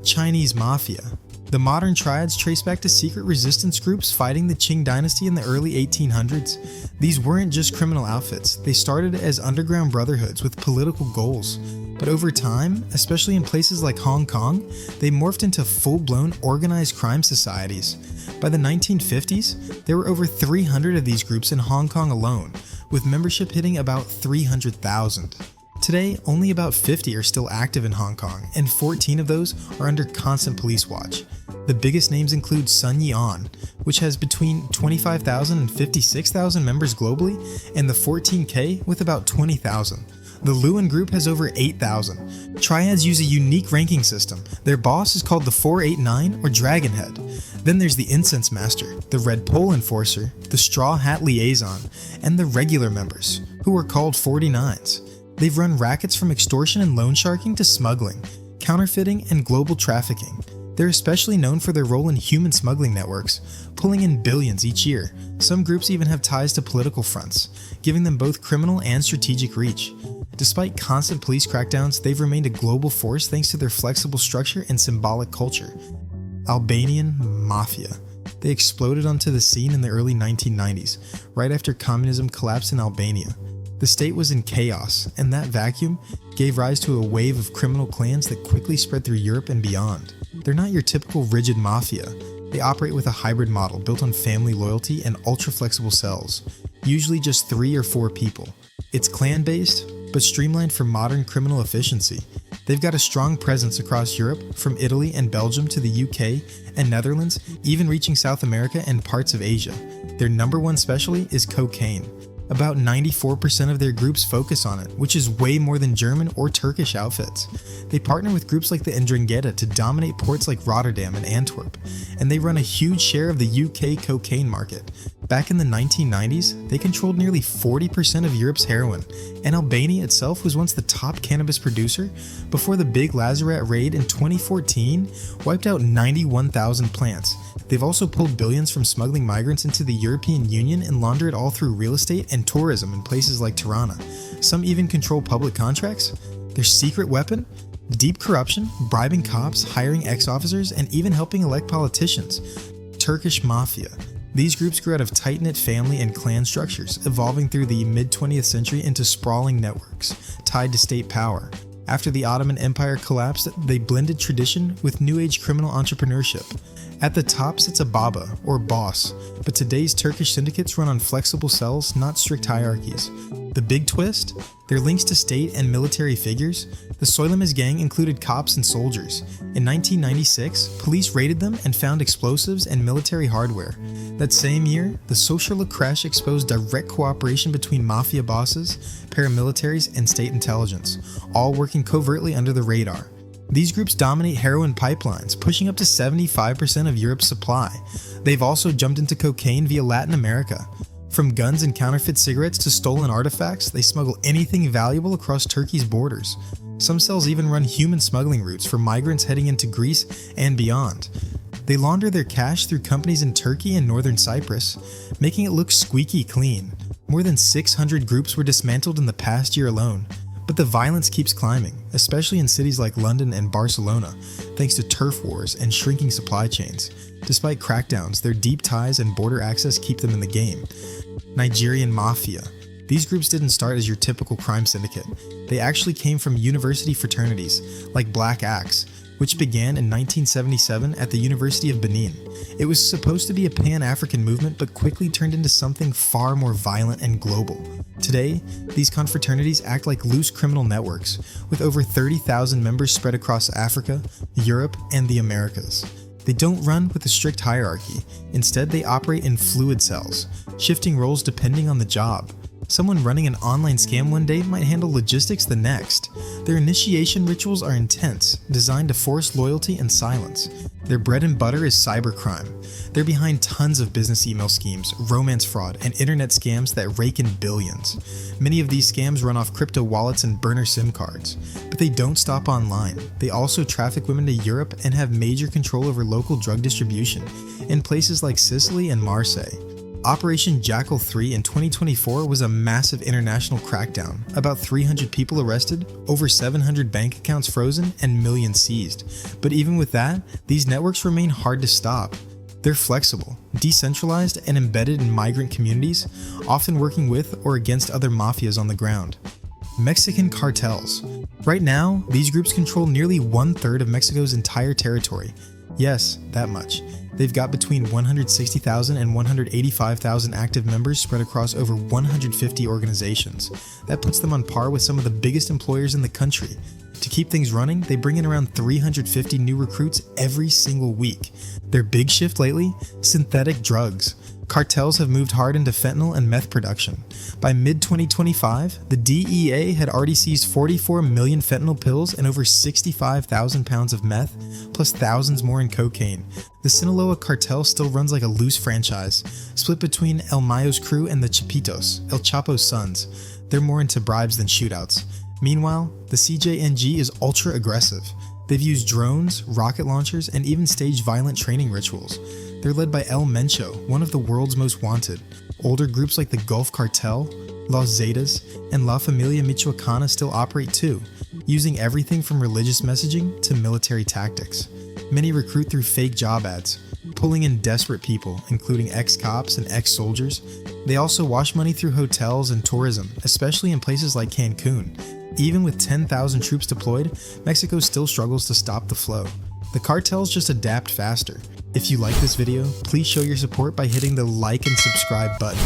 Chinese Mafia. The modern triads trace back to secret resistance groups fighting the Qing dynasty in the early 1800s. These weren't just criminal outfits, they started as underground brotherhoods with political goals. But over time, especially in places like Hong Kong, they morphed into full-blown organized crime societies. By the 1950s, there were over 300 of these groups in Hong Kong alone, with membership hitting about 300,000. Today, only about 50 are still active in Hong Kong, and 14 of those are under constant police watch. The biggest names include Sun Yee-on, which has between 25,000 and 56,000 members globally, and the 14K with about 20,000. The Lewin Group has over 8,000. Triads use a unique ranking system. Their boss is called the 489 or Dragonhead. Then there's the Incense Master, the Red Pole Enforcer, the Straw Hat Liaison, and the regular members, who are called 49s. They've run rackets from extortion and loan sharking to smuggling, counterfeiting, and global trafficking. They're especially known for their role in human smuggling networks, pulling in billions each year. Some groups even have ties to political fronts, giving them both criminal and strategic reach. Despite constant police crackdowns, they've remained a global force thanks to their flexible structure and symbolic culture. Albanian Mafia. They exploded onto the scene in the early 1990s, right after communism collapsed in Albania. The state was in chaos, and that vacuum gave rise to a wave of criminal clans that quickly spread through Europe and beyond. They're not your typical rigid mafia. They operate with a hybrid model built on family loyalty and ultra-flexible cells, usually just 3 or 4 people. It's clan-based, but streamlined for modern criminal efficiency. They've got a strong presence across Europe, from Italy and Belgium to the UK and Netherlands, even reaching South America and parts of Asia. Their number one specialty is cocaine. About 94% of their groups focus on it, which is way more than German or Turkish outfits. They partner with groups like the Ndrangheta to dominate ports like Rotterdam and Antwerp, and they run a huge share of the UK cocaine market. Back in the 1990s, they controlled nearly 40% of Europe's heroin, and Albania itself was once the top cannabis producer before the big Lazaret raid in 2014 wiped out 91,000 plants. They've also pulled billions from smuggling migrants into the European Union and launder it all through real estate and tourism in places like Tirana. Some even control public contracts. Their secret weapon? Deep corruption, bribing cops, hiring ex-officers, and even helping elect politicians. Turkish Mafia. These groups grew out of tight-knit family and clan structures, evolving through the mid-20th century into sprawling networks tied to state power. After the Ottoman Empire collapsed, they blended tradition with New Age criminal entrepreneurship. At the top sits a baba, or boss, but today's Turkish syndicates run on flexible cells, not strict hierarchies. The big twist? Their links to state and military figures. The Soylemez gang included cops and soldiers. In 1996, police raided them and found explosives and military hardware. That same year, the Social crash exposed direct cooperation between mafia bosses, paramilitaries, and state intelligence, all working covertly under the radar. These groups dominate heroin pipelines, pushing up to 75% of Europe's supply. They've also jumped into cocaine via Latin America. From guns and counterfeit cigarettes to stolen artifacts, they smuggle anything valuable across Turkey's borders. Some cells even run human smuggling routes for migrants heading into Greece and beyond. They launder their cash through companies in Turkey and northern Cyprus, making it look squeaky clean. More than 600 groups were dismantled in the past year alone. But the violence keeps climbing, especially in cities like London and Barcelona, thanks to turf wars and shrinking supply chains. Despite crackdowns, their deep ties and border access keep them in the game. Nigerian Mafia. These groups didn't start as your typical crime syndicate. They actually came from university fraternities, like Black Axe, which began in 1977 at the University of Benin. It was supposed to be a Pan-African movement, but quickly turned into something far more violent and global. Today, these confraternities act like loose criminal networks, with over 30,000 members spread across Africa, Europe, and the Americas. They don't run with a strict hierarchy. Instead, they operate in fluid cells, shifting roles depending on the job. Someone running an online scam one day might handle logistics the next. Their initiation rituals are intense, designed to force loyalty and silence. Their bread and butter is cybercrime. They're behind tons of business email schemes, romance fraud, and internet scams that rake in billions. Many of these scams run off crypto wallets and burner SIM cards. But they don't stop online. They also traffic women to Europe and have major control over local drug distribution in places like Sicily and Marseille. Operation Jackal 3 in 2024 was a massive international crackdown, about 300 people arrested, over 700 bank accounts frozen, and millions seized. But even with that, these networks remain hard to stop. They're flexible, decentralized, and embedded in migrant communities, often working with or against other mafias on the ground. Mexican Cartels. Right now, these groups control nearly 1/3 of Mexico's entire territory. Yes, that much. They've got between 160,000 and 185,000 active members spread across over 150 organizations. That puts them on par with some of the biggest employers in the country. To keep things running, they bring in around 350 new recruits every single week. Their big shift lately? Synthetic drugs. Cartels have moved hard into fentanyl and meth production. By mid-2025, the DEA had already seized 44 million fentanyl pills and over 65,000 pounds of meth, plus thousands more in cocaine. The Sinaloa cartel still runs like a loose franchise, split between El Mayo's crew and the Chapitos, El Chapo's sons. They're more into bribes than shootouts. Meanwhile, the CJNG is ultra aggressive. They've used drones, rocket launchers, and even staged violent training rituals. They're led by El Mencho, one of the world's most wanted. Older groups like the Gulf Cartel, Los Zetas, and La Familia Michoacana still operate too, using everything from religious messaging to military tactics. Many recruit through fake job ads, pulling in desperate people, including ex-cops and ex-soldiers. They also wash money through hotels and tourism, especially in places like Cancun. Even with 10,000 troops deployed, Mexico still struggles to stop the flow. The cartels just adapt faster. If you like this video, please show your support by hitting the like and subscribe button.